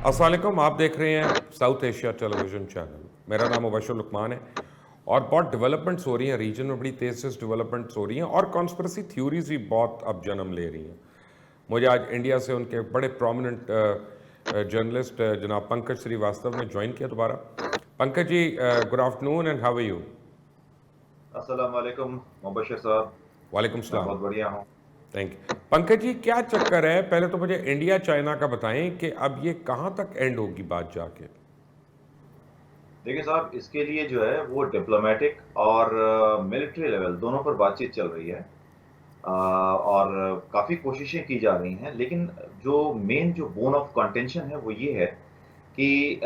अस्सलाम वालेकुम, आप देख रहे हैं साउथ एशिया टेलीविज़न चैनल। मेरा नाम मुबशर लुकमान है और बहुत डेवलपमेंट्स हो रही हैं रीजन में, बड़ी तेज़ से डेवलपमेंट्स हो रही हैं और कॉन्स्पिरेसी थ्योरीज भी बहुत अब जन्म ले रही हैं। मुझे आज इंडिया से उनके बड़े प्रोमिनेंट जर्नलिस्ट जनाब पंकज श्रीवास्तव ने ज्वाइन किया दोबारा। Pankaj ji, good afternoon and how are you? अस्सलाम वालेकुम मुबशर साहब। वालेकुम मैं सलाम। बहुत बढ़िया हूँ। Thank you. पंकज जी, क्या चक्कर है? पहले तो मुझे इंडिया चाइना का बताएं कि अब ये कहाँ तक एंड होगी बात जाके। देखिए साहब, इसके लिए जो है वो डिप्लोमेटिक और मिलिट्री लेवल दोनों पर बातचीत चल रही है। और काफ़ी कोशिशें की जा रही हैं, लेकिन जो मेन जो बोन ऑफ कंटेंशन है वो ये है कि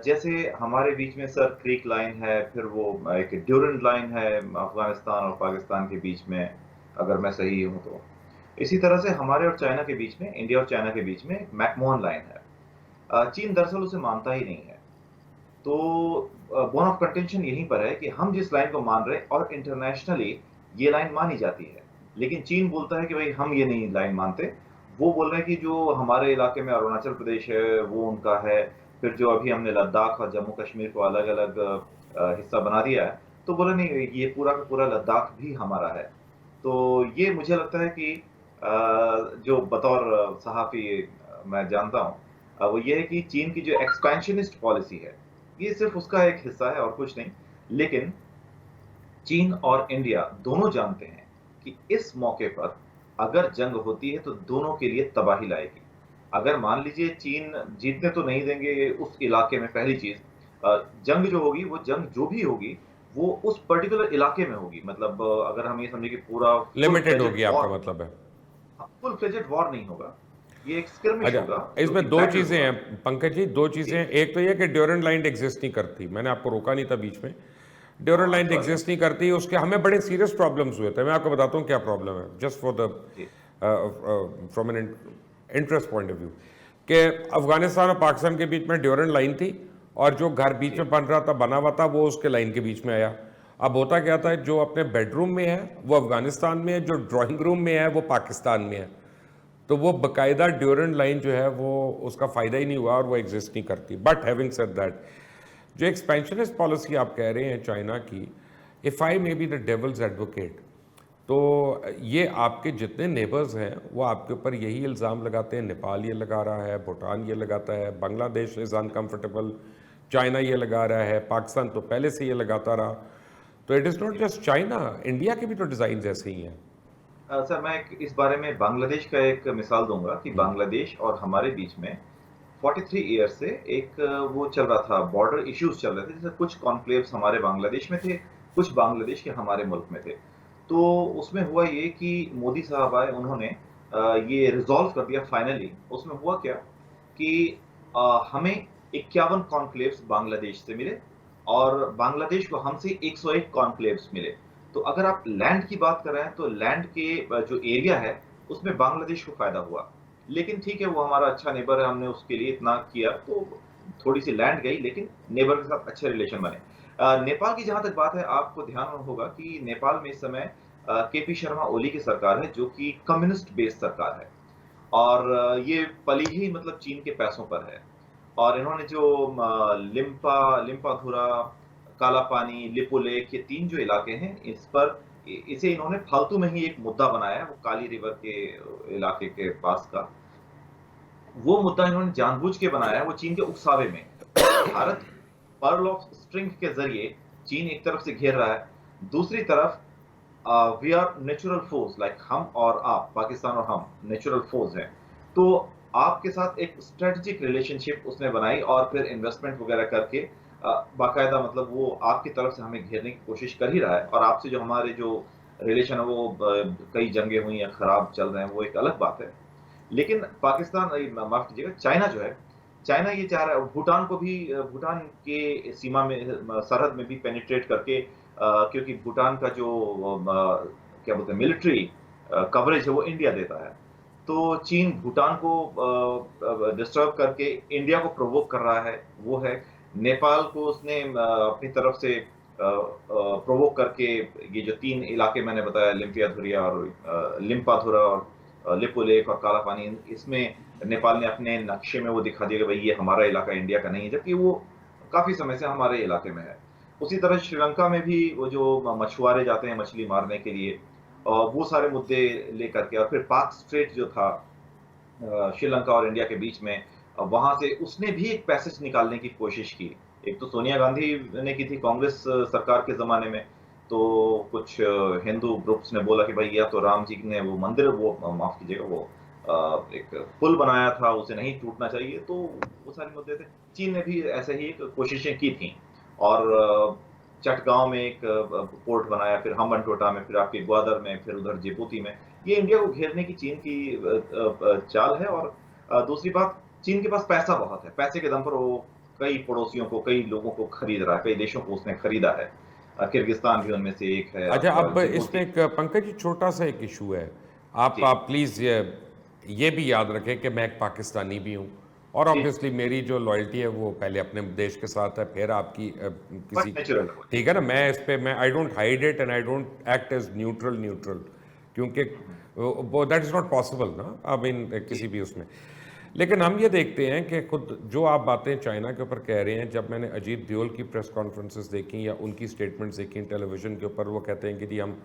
जैसे हमारे बीच में सर क्रीक लाइन है, फिर वो एक ड्यूरेंट लाइन है अफ़गानिस्तान और पाकिस्तान के बीच में, अगर मैं सही हूँ तो। इसी तरह से हमारे और चाइना के बीच में, इंडिया और चाइना के बीच में मैकमोहन लाइन है। चीन दरअसल उसे मानता ही नहीं है। तो बोन ऑफ कंटेंशन यहीं पर है कि हम जिस लाइन को मान रहे हैं और इंटरनेशनली ये लाइन मानी जाती है। लेकिन चीन बोलता है कि भई हम ये नहीं लाइन मानते। वो बोल रहे हैं कि जो हमारे इलाके में अरुणाचल प्रदेश है, वो उनका है। फिर जो अभी हमने लद्दाख और जम्मू कश्मीर को अलग-अलग हिस्सा बना दिया है, तो बोला नहीं ये पूरा का पूरा लद्दाख भी हमारा है। तो ये मुझे लगता है कि जो बतौर सहाफ़ी मैं जानता हूँ वो ये है कि चीन की जो एक्सपेंशनिस्ट पॉलिसी है, ये सिर्फ़ उसका एक हिस्सा है और कुछ नहीं। लेकिन चीन और इंडिया दोनों जानते हैं कि इस मौके पर अगर जंग होती है तो दोनों के लिए तबाही लाएगी। अगर मान लीजिए चीन जीतने तो नहीं देंगे उस इलाके में पहली चीज़। जंग जो होगी वो जंग जो भी होगी, वो उस पर्टिकुलर इलाके में होगी। मतलब अगर हम ये समझें कि पूरा फुल लिमिटेड फ्लेजेड होगी आपका वॉर, मतलब है? फुल फ्लेजेड वॉर नहीं होगा। ये एक स्किर्मिश अच्छा, होगा, जो कि इसमें 2 बैटल चीज़ें होगा। हैं पंकज जी, 2 चीज़ें जी। हैं। एक तो ये कि ड्यूरेंट लाइन एग्ज़िस्ट नहीं करती, मैंने आपको रोका नहीं था बीच में। Durand I am line sorry. Exist नहीं करती, उसके हमें बड़े सीरियस प्रॉब्लम्स हुए थे। मैं आपको बताता हूँ क्या प्रॉब्लम है, जस्ट फॉर द जी, from an interest point of view, कि अफ़गानिस्तान और पाकिस्तान के बीच में ड्यूरेंट लाइन थी और जो घर बीच जी। में बन रहा था, बना हुआ था, वो उसके लाइन के बीच में आया। अब होता क्या था, जो अपने बेडरूम में है, वो अफ़गानिस्तान में है, जो ड्राइंग रूम में है, वो पाकिस्तान में है। तो वो बकायदा ड्यूरेंट लाइन जो है वो उसका फ़ायदा ही नहीं हुआ और वो एग्जिस्ट नहीं करती। बट हैविंग सेड दैट, जो एक्सपेंशनिस्ट पॉलिसी आप कह रहे हैं चाइना की, if I may be the dwells advocate, तो ये आपके जितने नेबर्स हैं वो आपके ऊपर यही इल्ज़ाम लगाते हैं। नेपाल ये लगा रहा है, भूटान ये लगाता है, बांग्लादेश इज़ अनकम्फर्टेबल, चाइना ये लगा रहा है, पाकिस्तान तो पहले से ये लगाता रहा। तो इट इज़ नॉट जी। जस्ट चाइना, इंडिया के भी तो डिज़ाइन ऐसे ही हैं। सर मैं एक इस बारे में बांग्लादेश का एक मिसाल दूँगा कि बांग्लादेश और हमारे बीच में 43 ईयर्स से एक वो चल रहा था, बॉर्डर इश्यूज़ चल रहे थे। जैसे कुछ कॉन्क्लेव्स हमारे बांग्लादेश में थे, कुछ बांग्लादेश के हमारे मुल्क में थे। तो उसमें हुआ ये कि मोदी साहब आए, उन्होंने ये रिज़ॉल्व कर दिया फाइनली। उसमें हुआ क्या कि हमें 51 कॉन्क्लेव्स बांग्लादेश से मिले और बांग्लादेश को हमसे 101 कॉन्क्लेव्स मिले। तो अगर आप लैंड की बात कर रहे हैं, तो लैंड के जो एरिया है, उसमें बांग्लादेश को फ़ायदा हुआ। लेकिन ठीक है, वो हमारा अच्छा नेबर है, हमने उसके लिए इतना किया, तो थोड़ी-सी लैंड गई, लेकिन नेबर के साथ अच्छे रिलेशन बने। नेपाल की जहाँ तक बात है, आपको ध्यान होगा कि नेपाल में इस समय केपी शर्मा ओली की सरकार है, जो कि कम्युनिस्ट बेस्ड सरकार है। और ये पली ही मतलब चीन के पैसों पर है। और इन्होंने जो लिम्पाधुरा, कालापानी, लिपुलेख, ये 3 जो इलाके हैं, इस पर इसे इन्होंने फालतू में ही एक मुद्दा बनाया है, वो काली रिवर के इलाके के पास का। वो मुद्दा इन्होंने जानबूझ के बनाया है, वो चीन के उकसावे में। भारत पर्ल ऑफ स्ट्रिंग के ज़रिए चीन एक तरफ से घेर रहा है, दूसरी तरफ we are natural force, like हम और आप, पाकिस्तान और हम नेचुरल फोर्स हैं। तो आपके साथ एक स्ट्रेटेजिक रिलेशनशिप उसने बनाई और फिर इन्वेस्टमेंट वगैरह करके बाकायदा मतलब वो आपकी तरफ से हमें घेरने की कोशिश कर ही रहा है। और आपसे जो हमारे जो रिलेशन है वो कई जंगें हुई या खराब चल रहे हैं, वो एक अलग बात है। लेकिन पाकिस्तान माफ कीजिएगा, चाइना जो है, चाइना ये चाह रहा है भूटान को भी भूटान के सीमा में सरहद में भी पेनिट्रेट करके क्योंकि भूटान का जो क्या बोलते हैं मिलिट्री कवरेज है वो इंडिया देता है। तो चीन भूटान को डिस्टर्ब करके इंडिया को प्रोवोक कर रहा है, वो है। नेपाल को उसने अपनी तरफ से प्रोवोक करके ये जो 3 इलाके मैंने बताया लिम्पियाधुरिया और लिम्पाधुरा और लिपो लेक और काला पानी, इसमें नेपाल ने अपने नक्शे में वो दिखा दिया कि भाई ये हमारा इलाका इंडिया का नहीं है, जबकि वो काफ़ी समय से हमारे इलाके में है। उसी तरह श्रीलंका में भी वो जो मछुआरे जाते हैं मछली मारने के लिए, वो सारे मुद्दे लेकर के, और फिर पाक स्ट्रेट जो था श्रीलंका और इंडिया के बीच में, वहाँ से उसने भी एक पैसेज निकालने की कोशिश की। एक तो सोनिया गांधी ने की थी कांग्रेस सरकार के ज़माने में, तो कुछ हिंदू ग्रुप्स ने बोला कि भाई या तो राम जी ने वो मंदिर, वो माफ़ कीजिएगा, वो एक पुल बनाया था, उसे नहीं टूटना चाहिए, तो वो सारे मुद्दे थे। चीन ने भी ऐसे ही एक कोशिशें की थीं, और चटगाँव में एक पोर्ट बनाया, फिर हम्बनटोटा में, फिर आपके ग्वादर में, फिर उधर जिबूती में। ये इंडिया को घेरने की चीन की चाल है। और दूसरी बात, चीन के पास पैसा बहुत है। पैसे के दम पर वो कई पड़ोसियों को, कई लोगों को खरीद रहा है, कई देशों को उसने खरीदा है। किर्गिस्तान भी उनमें से एक है, अच्छा, आपका अब जिबूती। इसमें एक पंकज जी छोटा सा एक इशू है। जी, आप प्लीज़ ये भी याद रखें कि मैं एक पाकिस्तानी भी हूँ, और जी, ऑब्वियसली मेरी जो लॉयल्टी है वो पहले अपने देश के साथ है, फिर आपकी बट किसी, नेचुरल है वो। ठीक है ना। मैं इस पे, मैं I don't hide it and I don't act as neutral neutral, क्योंकि वो दैट इज़ नॉट पॉसिबल ना, आई मीन जी, किसी भी उसमें। लेकिन हम ये देखते हैं कि खुद जो आप बातें चाइना के ऊपर कह रहे हैं, जब मैंने अजीत ड्योल की प्रेस कॉन्फ्रेंसेस देखी या उनकी स्टेटमेंट्स देखी टेलीविज़न के ऊपर, वो कहते हैं कि जी हम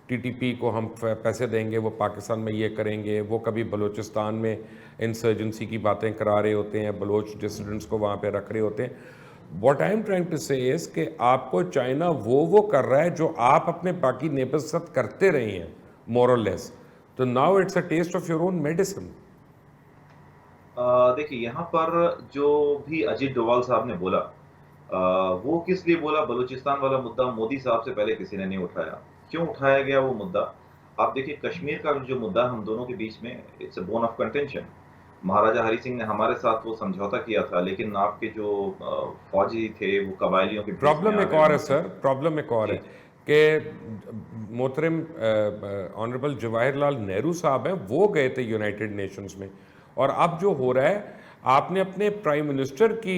टीटीपी को हम पैसे देंगे, वो पाकिस्तान में ये करेंगे, वो कभी बलूचिस्तान में इंसर्जेंसी की बातें करा रहे होते हैं, बलोच डिसिडेंट्स को वहाँ पे रख रहे होते हैं। What I am trying to say is कि आपको चाइना वो कर रहा है जो आप अपने बाकी नेबर्स के साथ करते रहे हैं, मोर और लेस। तो now it's a test of your own medicine. देखिए यहाँ पर जो भी अजीत डोभाल साहब ने बोला, वो किस लिए बोला? बलूचिस्तान वाला मुद्दा मोदी साहब से पहले किसी ने नहीं उठाया। क्यों उठाया गया वो मुद्दा? आप देखिए, कश्मीर का जो मुद्दा हम दोनों के बीच में, it's a bone of contention. Maharaja Hari Singh ने हमारे साथ वो समझौता किया था, लेकिन आपके जो फौजी थे वो कबायलियों के बीच में प्रॉब्लम आ एक गए, और है उन्होंने। सर, प्रॉब्लम एक और है जी, कि मोहतरम ऑनरेबल जवाहरलाल नेहरू साहब हैं, वो गए थे यूनाइटेड नेशंस में, और अब जो हो रहा है, आपने अपने प्राइम मिनिस्टर की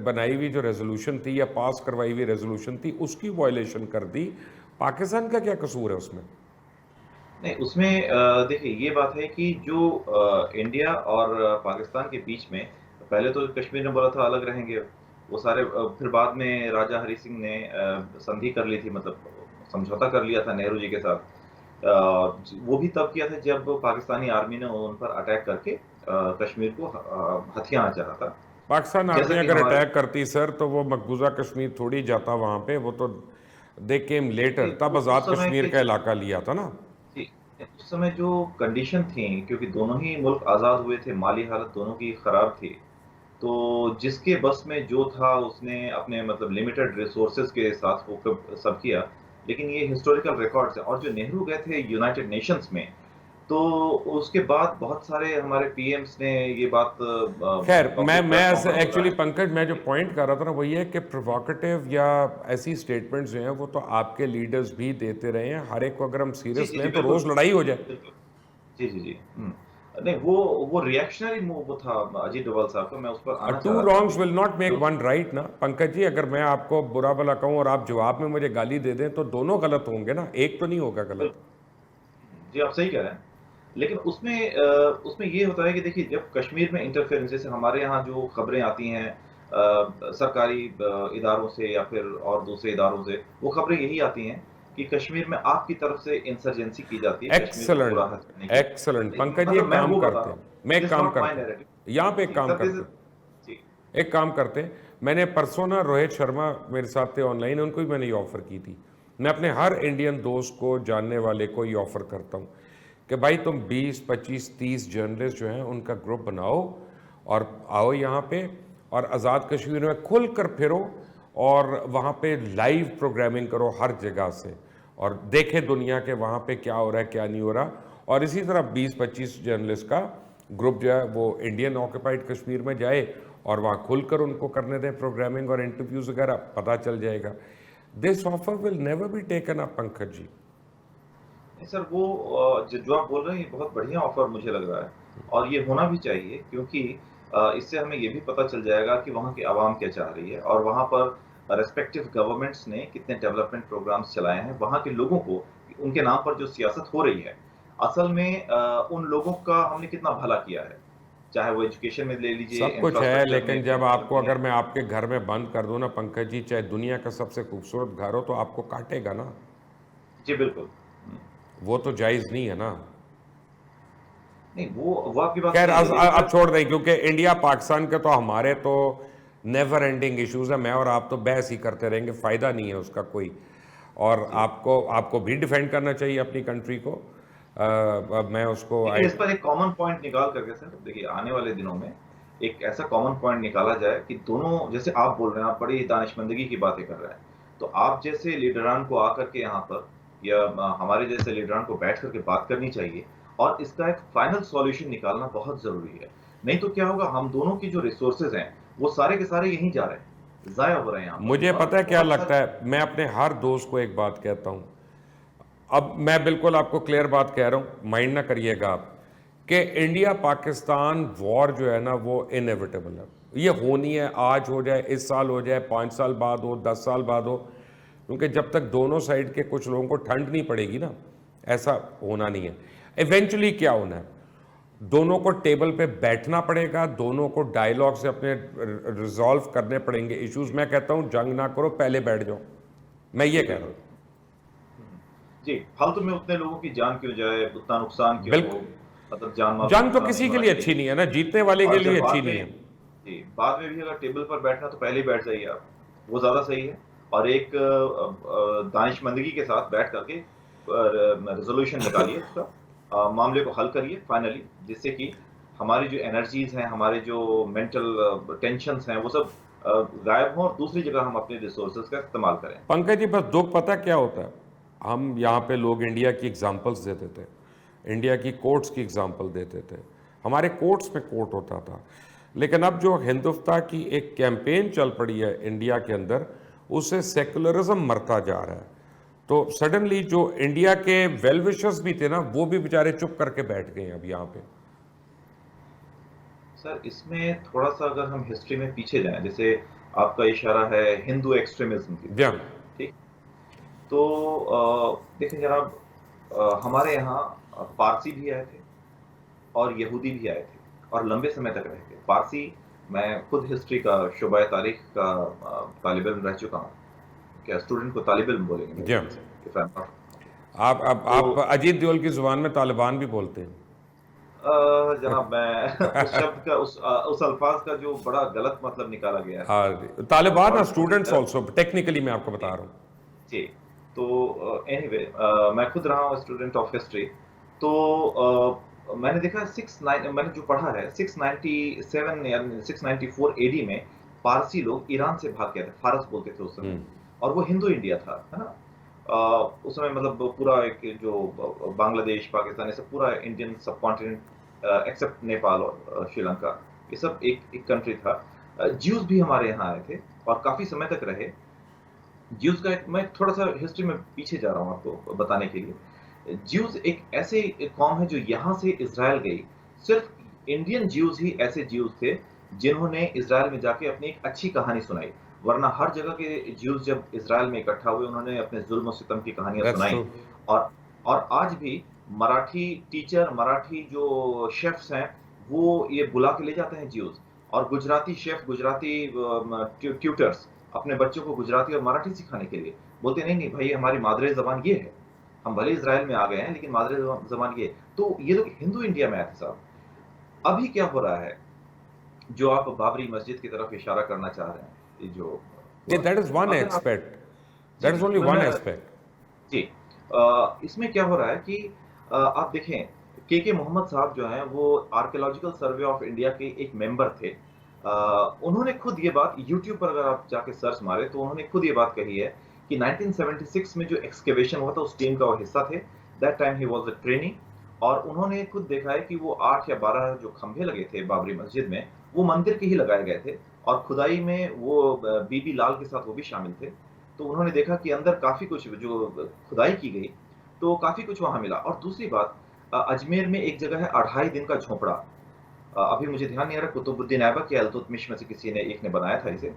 बनाई हुई जो रेजोल्यूशन थी या पास करवाई हुई रेजोल्यूशन थी, उसकी वायलेशन कर दी। पाकिस्तान का क्या कसूर है उसमें? नहीं, उसमें देखिए ये बात है कि जो इंडिया और पाकिस्तान के बीच में, पहले तो कश्मीर ने बोला था अलग रहेंगे, वो सारे फिर बाद में राजा हरि सिंह ने संधि कर ली थी, मतलब समझौता कर लिया था नेहरू जी के साथ। वो भी तब किया था जब पाकिस्तानी आर्मी ने उन पर अटैक करके कश्मीर को हथियाना चाहा था। पाकिस्तान जैसा आर्मी कि अगर हमारे, अटैक करती सर, तो वो मकबूजा कश्मीर थोड़ी जाता वहाँ पे, वो तो दे केम लेटर, तब उस आज़ाद समय कश्मीर के, का इलाका लिया था ना। जी, उस समय जो कंडीशन थी, क्योंकि दोनों ही मुल्क आज़ाद हुए थे, माली हालत दोनों की खराब थी। तो जिसके बस में जो था उसने अपने, मतलब लिमिटेड रिसोर्सेज के साथ वो सब किया। लेकिन ये हिस्टोरिकल रिकॉर्ड्स हैं, और जो नेहरू गए थे यूनाइटेड नेशंस में, तो उसके बाद बहुत सारे हमारे पीएम्स ने ये बात खैर, मैं पब्लिक मैं प्लेटफॉर्म ऐसे पर एक्चुअली बताया। पंकज, मैं जो जी, पॉइंट कर रहा था ना, वो ये है कि प्रोवोकेटिव या ऐसी स्टेटमेंट्स जो हैं, वो तो आपके लीडर्स भी देते रहे हैं। हर एक को अगर हम जी, सीरियस जी, जी, लें तो बिल्कुल, रोज़ लड़ाई हो जाए। बिल्कुल। जी, जी, जी। नहीं, वो रिएक्शनरी मूव वो था अजीत डोभाल साहब का, मैं उस पर आना चाह टू रहा था रॉन्ग्स अभी। विल नॉट मेक जो, वन राइट ना पंकज जी। अगर मैं आपको बुरा भला कहूँ और आप जवाब में मुझे गाली दे दें, तो दोनों गलत होंगे ना, एक तो नहीं होगा गलत। बिल्कुल, जी, आप सही कह रहे हैं। लेकिन उसमें उसमें ये होता है कि देखिए, जब कश्मीर में इंटरफेरेंस, जैसे हमारे यहाँ जो खबरें आती हैं सरकारी इदारों से या फिर और दूसरे इदारों से, वो खबरें यही आती हैं कि कश्मीर में आपकी तरफ से इंसर्जेंसी की जाती है, कश्मीर को पूरा एक्सलेंट, हथियाने की। एक्सलेंट लेकिन पंकज जी, मतलब एक मैं काम वो बता करते रहा हैं, हूँ, मैं इट एक इज़ काम नॉट माय करते हैं, नैरेटिव। यहाँ पे एक जी, काम सर, दिस करते इज़, हैं, जी, एक काम करते हैं। मैंने परसों ना रोहित शर्मा मेरे साथ थे ऑनलाइन, उनको भी मैंने ये ऑफ़र की थी। मैं अपने हर इंडियन दोस्त को, जानने वाले को ये ऑफ़र करता हूँ कि भाई तुम 20, 25, 30 जर्नलिस्ट जो हैं उनका ग्रुप बनाओ और आओ यहाँ पे, और आज़ाद कश्मीर में खुल कर फिरो, और वहाँ पे लाइव प्रोग्रामिंग करो हर जगह से, और देखे दुनिया के वहाँ पे क्या हो रहा है क्या नहीं हो रहा। और इसी तरह 20-25 जर्नलिस्ट का ग्रुप जो है वो इंडियन ऑक्यूपाइड कश्मीर में जाए, और वहाँ खुलकर उनको करने दें प्रोग्रामिंग और इंटरव्यूज़ वगैरह, पता चल जाएगा। This offer will never be taken up Pankaj ji. नहीं सर, वो जो आप बोल रहे हैं, ये बहुत बढ़िया ऑफ़र मुझे लग रहा है, और ये होना भी चाहिए, क्योंकि इससे हमें ये भी पता चल जाएगा कि वहाँ की आवाम क्या चाह रही है, और वहाँ पर रिस्पेक्टिव गवर्नमेंट्स ने कितने डेवलपमेंट प्रोग्राम्स चलाए हैं, वहाँ के लोगों को उनके नाम पर जो सियासत हो रही है, असल में उन लोगों का हमने कितना भला किया है, चाहे वो एजुकेशन में ले लीजिए, सब कुछ है, इंफ्रास्ट्रक्चर में, लेकिन जब आपको डेवलपमेंट अगर में। मैं आपके घर में बंद कर दूं ना पंकज जी, चाहे दुनिया का सबसे खूबसूरत घर हो, तो आपको काटेगा ना। जी, बिल्कुल। वो तो जायज़ नहीं है ना। नहीं, वो आपकी बात खैर सही है, लेकिन अब सर छोड़ दें, क्योंकि इंडिया पाकिस्तान के तो हमारे तो नेवर एंडिंग इश्यूज है। मैं और आप तो बहस ही करते रहेंगे, फ़ायदा नहीं है उसका कोई। और जी। आपको आपको भी डिफेंड करना चाहिए अपनी कंट्री को। अब मैं उसको लेकिन इस पर एक कॉमन पॉइंट निकाल करके सर, देखिए आने वाले दिनों में एक ऐसा कॉमन पॉइंट निकाला जाए कि दोनों, जैसे आप बोल रहे हैं, आप बड़ी दानिशमंदगी की बातें कर रहे हैं, तो आप जैसे लीडरान को आकर के यहाँ पर, या हमारे जैसे लीडरान को बैठ करके बात करनी चाहिए और इसका एक फाइनल सॉल्यूशन निकालना बहुत जरूरी है। नहीं तो क्या होगा, हम दोनों की जो रिसोर्सेज हैं वो सारे के सारे यहीं जा रहे हैं, जाया हो रहे हैं यहाँ पर, मुझे और पता है क्या बहुत लगता सारे। है, मैं अपने हर दोस्त को एक बात कहता हूँ। अब मैं बिल्कुल आपको क्लियर बात कह रहा हूँ, माइंड ना करिएगा आप, कि इंडिया पाकिस्तान वॉर जो है ना वो इनएविटेबल है। ये होनी है, आज हो जाए, इस साल हो जाए, 5 साल बाद हो, 10 साल बाद हो, क्योंकि जब तक दोनों साइड के कुछ लोगों को ठंड नहीं पड़ेगी ना, ऐसा होना नहीं है। इवेंचुअली क्या होना है, दोनों को टेबल पे बैठना पड़ेगा, दोनों को डायलॉग से अपने रिजॉल्व करने पड़ेंगे इश्यूज। मैं कहता हूँ जंग ना करो, पहले बैठ जाओ। मैं ये जी, कह रहा बिल्कुल। हूँ। जी, फालतू में उतने लोगों की जान क्यों जाए, उतना नुकसान क्यों हो, बिल्कुल। मतलब जान-माल का जंग तो नुकसान नहीं किसी के होना लिए अच्छी चाहिए। नहीं है ना, जीतने वाले के और जब लिए अच्छी बाद नहीं में, है। जी, बाद में भी अगर टेबल पर बैठना तो पहले ही बैठ जाइए आप, वो ज़्यादा सही है। और एक दानिशमंदगी के साथ बैठ कर के रेज़ोल्यूशन निकालिए उसका, मामले को हल करिए फाइनली, जिससे कि हमारी जो एनर्जीज़ हैं, हमारे जो मेंटल टेंशन्स हैं, वो सब गायब हों और दूसरी जगह हम अपने रिसोर्सेज़ का इस्तेमाल करें। पंकज जी, बस दुख पता क्या होता है, हम यहाँ पे लोग इंडिया की एग्जांपल्स देते थे, इंडिया की कोर्ट्स की एग्जांपल देते थे, हमारे कोर्ट्स में कोर्ट होता था। लेकिन अब जो हिंदुस्तां की एक कैंपेन चल पड़ी है इंडिया के अंदर, उससे सेकुलरिज्म मरता जा रहा है। तो सडनली जो इंडिया के वेल विशर्स भी थे ना, वो भी बेचारे चुप करके बैठ गए हैं अब यहाँ पे। सर, इसमें थोड़ा-सा अगर हम हिस्ट्री में पीछे जाएँ, जैसे आपका इशारा है हिंदू एक्सट्रीमिज़्म की जी तरफ, हाँ। ठीक? तो देखिए जनाब, हमारे यहाँ पारसी भी आए थे और यहूदी भी आए थे और लंबे समय तक रहे थे। पारसी, मैं खुद हिस्ट्री का शुबा तारीख का तालिब इल्म रह चुका हूँ। क्या स्टूडेंट को तालिब इल्म बोलेंगे मेरे जी हाँ। ख्याल से, इफ आई एम नॉट। तो आप अजीत देओल की जुबान में तालिबान भी बोलते हैं। जनाब मैं उस शब्द का, उस अल्फाज का जो बड़ा गलत मतलब निकाला गया है, हाँ, तालिबान और और मुझे स्टूडेंट्स ऑल्सो, टेक्निकली मैं आपको बता रहा हूँ। जी, तो एनीवे, मैं खुद रहा हूँ स्टूडेंट ऑफ हिस्ट्री। तो मैंने देखा 69, मैंने जो पढ़ा है 697 या 694 एडी में पारसी लोग ईरान से भाग गए थे, फारस बोलते थे उस समय, और वो हिंदू इंडिया था, है ना? उस समय मतलब पूरा एक जो बांग्लादेश, पाकिस्तान, ये सब पूरा इंडियन सब कॉन्टिनेंट एक्सेप्ट नेपाल और श्रीलंका, ये सब एक एक कंट्री था। ज्यूज भी हमारे यहाँ आए थे और काफी समय तक रहे। ज्यूज का एक, मैं थोड़ा-सा हिस्ट्री में पीछे जा रहा हूँ आपको बताने के लिए। ज्यूज एक ऐसे एक कौम है जो यहाँ से इज़राइल गई। सिर्फ इंडियन ज्यूज ही ऐसे ज्यूज थे जिन्होंने इज़राइल में जाके अपनी एक अच्छी कहानी सुनाई। वरना हर जगह के ज्यूज जब इज़राइल में इकट्ठा हुए, उन्होंने अपने ज़ुल्म और सितम की कहानियाँ दैट्स सुनाई। ट्रू। और और आज भी मराठी टीचर, मराठी जो शेफ्स हैं, वो ये बुला के ले जाते हैं ज्यूज। और गुजराती शेफ, गुजराती ट्यूटर्स अपने बच्चों को गुजराती और मराठी सिखाने के लिए बोलते, नहीं नहीं भाई, हमारी मादरे जबान ये है, हम भले इज़राइल में आ गए हैं लेकिन मादरे जबान ये है। तो ये लोग हिंदू इंडिया में आए थे साहब। अभी क्या हो रहा है, जो आप बाबरी मस्जिद की तरफ इशारा करना चाह रहे हैं, ये जो हुआ, दैट इज वन अगर आप, एस्पेक्ट, जी दैट इज जी, ओनली वन एस्पेक्ट। जी, इसमें क्या हो रहा है कि आप देखें, के मोहम्मद साहब जो हैं वो आर्कियोलॉजिकल सर्वे ऑफ इंडिया के एक मेंबर थे। उन्होंने खुद ये बात यूट्यूब पर अगर आप जाके सर्च मारे तो उन्होंने खुद ये बात कही है कि 1976 में जो एक्सकेवेशन हुआ था उस टीम का वो हिस्सा थे। That time he was a trainee. और उन्होंने खुद देखा है कि वो 8 या 12 जो खंभे लगे थे बाबरी मस्जिद में, वो मंदिर के ही लगाए गए थे और खुदाई में वो बीबी लाल के साथ वो भी शामिल थे। तो उन्होंने देखा कि अंदर काफ़ी कुछ जो खुदाई की गई, तो काफ़ी कुछ वहाँ मिला। और दूसरी बात, अजमेर में एक जगह है अढ़ाई दिन का झोंपड़ा। अभी मुझे ध्यान नहीं आ रहा, कुतुबुद्दीन ऐबक या इल्तुतमिश में से किसी ने एक ने बनाया था इसे।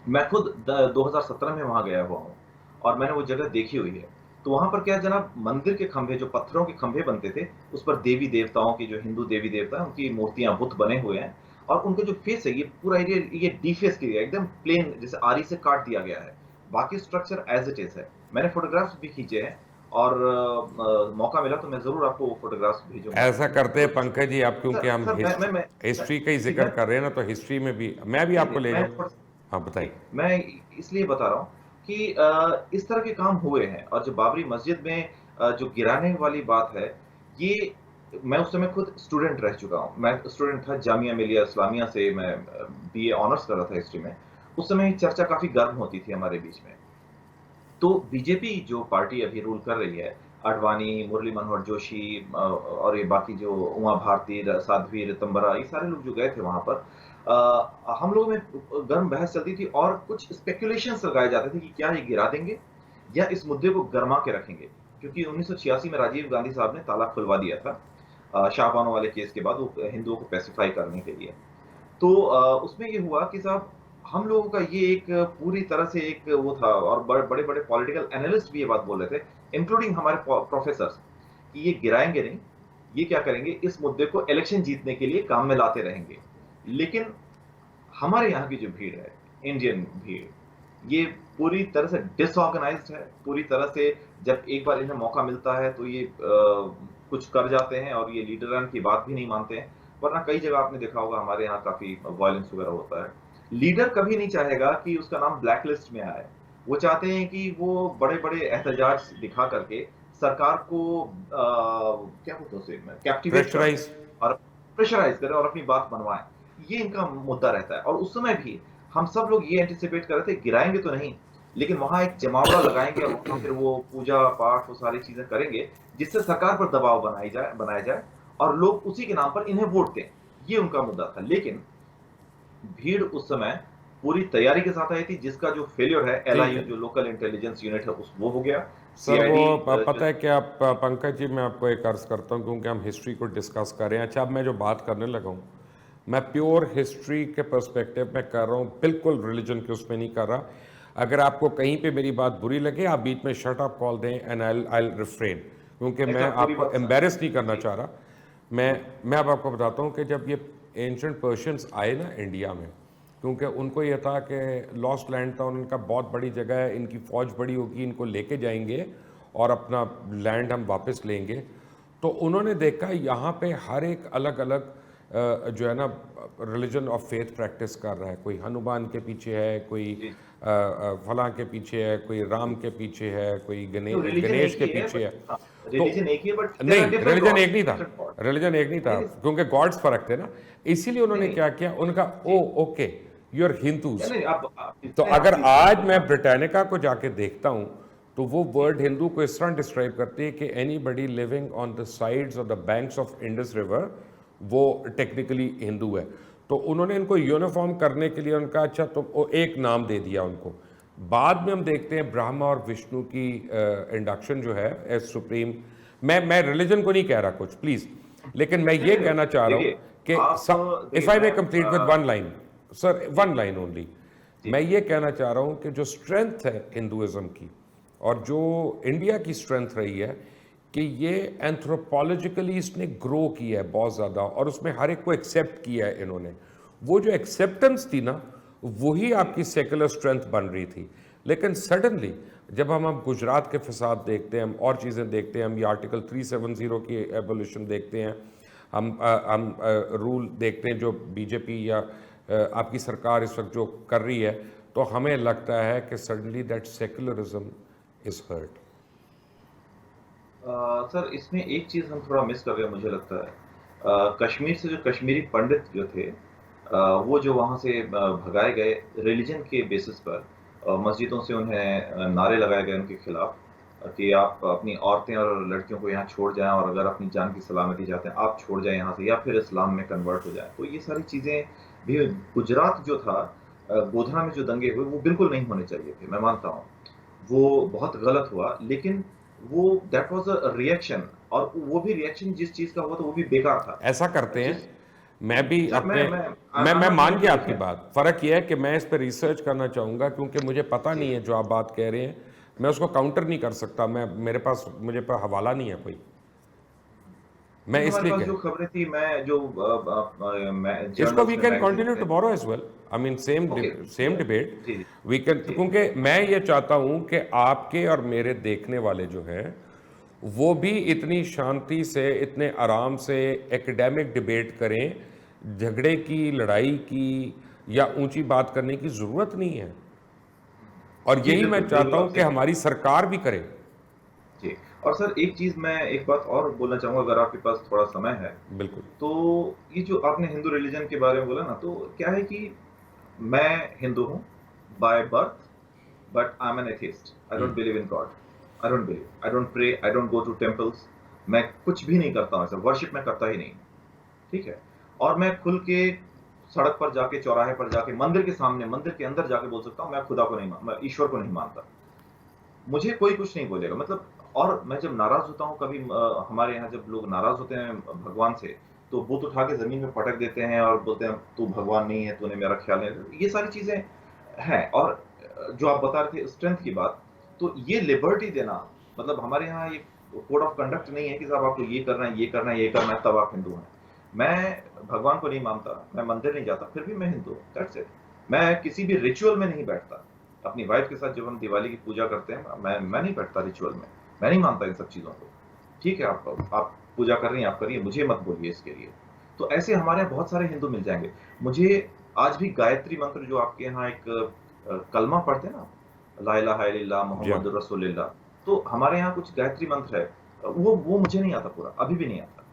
मैं खुद 2017 में वहाँ गया हुआ हूँ और मैंने वो जगह देखी हुई है। तो वहाँ पर क्या है जनाब, मंदिर के खंभे, जो पत्थरों के खंभे बनते थे, उस पर देवी-देवताओं की, जो हिंदू देवी-देवता हैं, उनकी मूर्तियाँ, बुत बने हुए हैं और उनका जो फेस है, ये पूरा एरिया ये डिफेस किया गया है, एकदम प्लेन, जैसे आरी से काट दिया गया है। बाकी स्ट्रक्चर एज़ इट इज़ है। मैंने फ़ोटोग्राफ्स भी खींचे हैं और मौका मिला तो मैं ज़रूर आपको वो फ़ोटोग्राफ्स भेजूँगा। ऐसा करते हैं पंकज जी आप, क्योंकि सर हम सर मैं हिस्ट्री का ही जी, जिक्र कर रहे हैं ना, तो हिस्ट्री में भी मैं भी आपको ले मैं जाऊँ। हाँ बताइए। जी, मैं इसलिए बता रहा हूँ कि इस तरह के काम हुए हैं और जो बाबरी मस्जिद में जो गिराने वाली बात है, ये मैं उस समय खुद स्टूडेंट रह चुका हूँ। मैं स्टूडेंट था जामिया मिलिया इस्लामिया से, मैं बीए ऑनर्स कर रहा था हिस्ट्री में। उस समय चर्चा काफ़ी गर्म होती थी हमारे बीच में। तो बीजेपी जो पार्टी अभी रूल कर रही है, आडवाणी, मुरली मनोहर जोशी और ये बाकी जो उमा भारती, साध्वी ऋतंबरा, ये सारे लोग जो गए थे वहाँ पर, हम लोगों में गर्म बहस चलती थी और कुछ स्पेकुलेशंस लगाए जाते थे कि क्या ये गिरा देंगे या इस मुद्दे को गरमा के रखेंगे। क्योंकि 1986 में राजीव गांधी साहब ने ताला खुलवा दिया था शाहबानो वाले केस के बाद, वो हिंदुओं को पैसिफाई करने के लिए। तो उसमें ये हुआ कि साहब, हम लोगों का ये एक पूरी तरह से एक वो था और बड़े-बड़े पॉलिटिकल एनालिस्ट भी ये बात बोल रहे थे, इंक्लूडिंग हमारे प्रोफेसर्स, कि ये गिराएँगे नहीं, ये क्या करेंगे, इस मुद्दे को इलेक्शन जीतने के लिए काम में लाते रहेंगे। लेकिन हमारे यहाँ की जो भीड़ है, इंडियन भीड़, ये पूरी तरह से डिसऑर्गनाइज़्ड है, पूरी तरह से जब एक बार इन्हें मौका मिलता है तो ये कुछ कर जाते हैं और ये लीडरान की बात भी नहीं मानते हैं। वरना कई जगह आपने देखा होगा हमारे यहाँ काफ़ी वायलेंस वगैरह होता है। लीडर कभी नहीं चाहेगा कि उसका नाम ब्लैक लिस्ट में आए। वो चाहते हैं कि वो बड़े-बड़े एहतजाज दिखा करके सरकार को क्या बोलते हैं उसे, कैप्टिवेट कर दें प्रेशराइज। और प्रेशराइज़ करें और अपनी बात मनवाएँ। ये इनका मुद्दा रहता है और उस समय भी हम सब लोग ये एंटीसिपेट कर रहे थे, गिराएँगे तो नहीं, लेकिन वहाँ एक जमावड़ा लगाएँगे और वहाँ फिर वो पूजा-पाठ, वो सारी चीज़ें करेंगे, जिससे सरकार पर दबाव बनाया जाए और लोग उसी के नाम पर इन्हें वोट दें। ये उनका मुद्दा था। लेकिन भीड़ उस समय पूरी तैयारी के साथ आई थी, जिसका जो फेल्योर है, ठीक एलआईयू है जो लोकल इंटेलिजेंस यूनिट है, उस वो हो गया। सर, वो सीआईडी पता है क्या पंकज जी, मैं आपको एक अर्ज करता हूँ क्योंकि हम हिस्ट्री को डिस्कस कर रहे हैं। अच्छा, अब मैं जो बात करने लगा हूँ, मैं प्योर हिस्ट्री के पर्सपेक्टिव में कर रहा हूँ, बिल्कुल रिलीजन के उसमें नहीं कर रहा। अगर आपको कहीं पे मेरी बात बुरी लगे, आप बीच में शट अप कॉल दें एंड आई रिफ्रेन, क्योंकि नहीं मैं साहब, पूरी आपको बात एम्बेरस नहीं करना जी, चाह रहा। मैं अब आपको बताता हूँ कि जब ये एंशंट पर्शियंस आए ना इंडिया में, क्योंकि उनको ये था कि लॉस्ट लैंड था, उनका बहुत बड़ी जगह है, इनकी फ़ौज बड़ी होगी, इनको लेके जाएंगे और अपना लैंड हम वापस लेंगे। तो उन्होंने देखा यहाँ पे हर एक अलग अलग जो है ना रिलीजन ऑफ फेथ प्रैक्टिस कर रहा है। कोई हनुमान के पीछे है, कोई जी। फलां के पीछे है, कोई राम के पीछे है, कोई तो रिलीजन गणेश एक के ही है पीछे बट है। हाँ, तो रिलीजन एक ही है बट देयर नहीं, आर डिफरेंट रिलीजन गॉड्स, एक नहीं था, डिफरेंट गॉड। रिलीजन एक नहीं था, नहीं, नहीं, क्योंकि गॉड्स फर्क थे ना। इसीलिए नहीं, उन्होंने नहीं, क्या किया, उनका ओ जी। Okay you are Hindus. नहीं, आप तो जितने अगर आप आज हिंदू मैं हैं ब्रिटानिका को जाके देखता हूं, तो वो जी, वर्ड हिंदू को इस तरह डिस्क्राइब करती है कि anybody living on the sides of the banks of Indus river, वो टेक्निकली हिंदू है। तो उन्होंने इनको यूनिफॉर्म करने के लिए उनका अच्छा तो वो एक नाम दे दिया उनको। बाद में हम देखते हैं ब्रह्मा और विष्णु की इंडक्शन जो है एज सुप्रीम। मैं रिलीजन को नहीं कह रहा कुछ, प्लीज, लेकिन मैं नहीं, ये नहीं, कहना चाह रहा हूं देखिए, आप कि इफ देखिए आई मे मैं complete with one line, sir जी, वन लाइन ओनली, जी, मैं ये कहना चाह रहा हूं कि जो स्ट्रेंथ है हिंदुइज्म की और जो इंडिया की स्ट्रेंथ रही है कि ये एंथ्रोपोलॉजिकली इसने ग्रो किया है बहुत ज़्यादा और उसमें हर एक को एक्सेप्ट किया है इन्होंने। वो जो एक्सेप्टेंस थी ना, वही आपकी सेकुलर स्ट्रेंथ बन रही थी। लेकिन सडनली जब हम गुजरात के फसाद देखते हैं, हम और चीज़ें देखते हैं, हम ये आर्टिकल 370 की एवोल्यूशन देखते हैं, हम रूल देखते हैं जो बीजेपी या आपकी सरकार इस वक्त जो कर रही है, तो हमें लगता है कि suddenly that secularism is hurt. Sir इसमें एक चीज़ हम थोड़ा मिस कर रहे हैं मुझे लगता है। कश्मीर से जो कश्मीरी पंडित जो थे, वो जो वहाँ से भगाए गए रिलीजन के बेसिस पर, मस्जिदों से उन्हें नारे लगाए गए उनके खिलाफ, कि आप अपनी औरतें और लड़कियों को यहाँ छोड़ जाएं और अगर अपनी जान की सलामती चाहते हैं आप छोड़ जाएं यहाँ से या फिर इस्लाम में कन्वर्ट हो जाएं। तो ये सारी चीज़ें भी, गुजरात जो था, गोधरा में जो दंगे हुए वो बिल्कुल नहीं होने चाहिए थे, मैं मानता हूँ। वो बहुत गलत हुआ, लेकिन वो दैट वाज़ अ रिएक्शन और वो भी रिएक्शन जिस चीज़ का हुआ था वो भी बेकार था। ऐसा करते हैं, जिस मैं भी सर अपने आई एम मैं नॉट मान ट्राइंग टू गया आपकी डिफेंड बात। फ़र्क यह है कि मैं इस पर रिसर्च करना चाहूँगा क्योंकि मुझे पता नहीं जी, है जो आप बात कह रहे हैं। मैं उसको काउंटर नहीं कर सकता, मेरे पास मुझे पर हवाला नहीं है कोई, मैं नहीं, हमारे इसलिए पास कह जो खबरें थी, मैं जो इसको वी जर्नल्स में, कैन मैगजीन्स कंटिन्यू में। Tomorrow as well, I mean okay, same debate जी, जी, वी कैन, जी, क्योंकि मैं ये चाहता हूं कि आपके और मेरे देखने वाले जो हैं वो भी इतनी शांति से, इतने आराम से एकेडमिक डिबेट करें, झगड़े की, लड़ाई की या ऊंची बात करने की ज़रूरत नहीं है। और जी, यही मैं बिल्कुल, चाहता बिल्कुल, हूं आप कि सही कह रहे हमारी सरकार भी करे। हैं। जी, और सर एक बात और बोलना चाहूँगा, अगर आपके पास थोड़ा समय है। बिल्कुल। तो ये जो आपने हिंदू रिलीजन के बारे में बोला ना, तो क्या है कि मैं हिंदू हूँ by birth, but I am an atheist. I don't believe in God. I don't pray, I don't go to temples. मैं कुछ भी नहीं करता हूँ ऐसा, वर्शिप मैं करता ही नहीं। ठीक है? और मैं खुल के सड़क पर जाके, चौराहे पर जाके, मंदिर के सामने, मंदिर के अंदर जाके बोल सकता हूँ, मैं खुदा को नहीं मैं ईश्वर को नहीं मानता। मुझे कोई कुछ नहीं बोलेगा, मतलब। और मैं जब नाराज़ होता हूँ कभी, हमारे यहाँ जब लोग नाराज़ होते हैं भगवान से, तो बूत उठा के ज़मीन में पटक देते हैं और बोलते हैं, "तू भगवान नहीं है, तूने मेरा ख़्याल नहीं।" ये सारी चीज़ें हैं। और जो आप बता रहे थे स्ट्रेंथ की बात, तो ये लिबर्टी देना, मतलब हमारे यहाँ ये कोड ऑफ कंडक्ट नहीं है कि साहब आपको ये करना है, ये करना है, ये करना है, तब आप हिंदू हैं। मैं भगवान को नहीं मानता, मैं मंदिर नहीं जाता, फिर भी मैं हिंदू हूँ, दैट्स इट। मैं किसी भी रिचुअल में नहीं बैठता। अपनी वाइफ के साथ जब हम दिवाली की पूजा करते हैं, मैं नहीं बैठता रिचुअल में। मैं नहीं मानता इन सब चीज़ों को। ठीक है, आप पूजा कर रही हैं, आप करिए, मुझे मत बोलिए इसके लिए। तो ऐसे हमारे यहाँ बहुत सारे हिंदू मिल जाएँगे। मुझे आज भी गायत्री मंत्र, जो आपके यहाँ एक कलमा पढ़ते हैं ना, ला इलाहा इल्लल्लाह जी हाँ। मुहम्मदुर रसूलुल्लाह, तो हमारे यहाँ कुछ गायत्री मंत्र है, वो मुझे नहीं आता पूरा, अभी भी नहीं आता।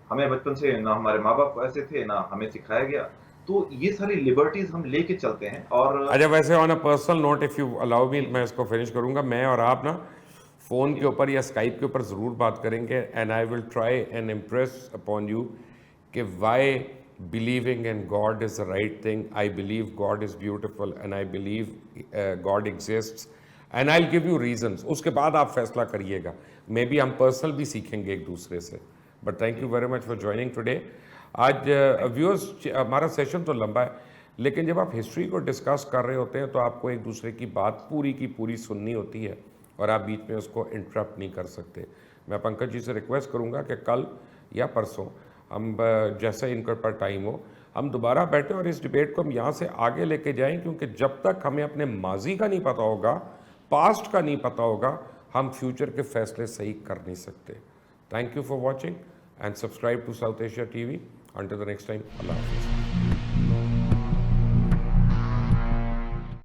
हमें बचपन से ना हमारे माँ-बाप ऐसे थे, ना हमें सिखाया गया। तो ये सारी लिबर्टीज़ हम लेके चलते हैं। और अच्छा, वैसे on a personal note, if you allow me, जी, मैं इसको फिनिश करूंगा। मैं और आप ना फ़ोन के जी, ऊपर या स्काइप के ऊपर ज़रूर बात करेंगे, and I will try and impress upon you कि why believing in God is the right thing. I believe God is beautiful and I believe God exists and I will give you reasons. उसके बाद आप फैसला करिएगा। May be हम personal भी सीखेंगे एक दूसरे से। But thank you ji, very much for joining today. आज थैंक यू। व्यूअर्स, हमारा सेशन तो लंबा है, लेकिन जब आप हिस्ट्री को डिस्कस कर रहे होते हैं तो आपको एक दूसरे की बात पूरी की पूरी सुननी होती है और आप बीच में उसको इंटरप्ट नहीं कर सकते। मैं पंकज जी से रिक्वेस्ट करूंगा कि कल या परसों हम, जैसे इनके पर टाइम हो, हम दोबारा बैठें और इस डिबेट को हम यहाँ से आगे लेके जाएं, क्योंकि जब तक हमें अपने माजी का नहीं पता होगा, पास्ट का नहीं पता होगा, हम फ्यूचर के फैसले सही कर नहीं सकते। Thank you for watching and subscribe to South Asia TV. Until the next time, Allah Hafiz.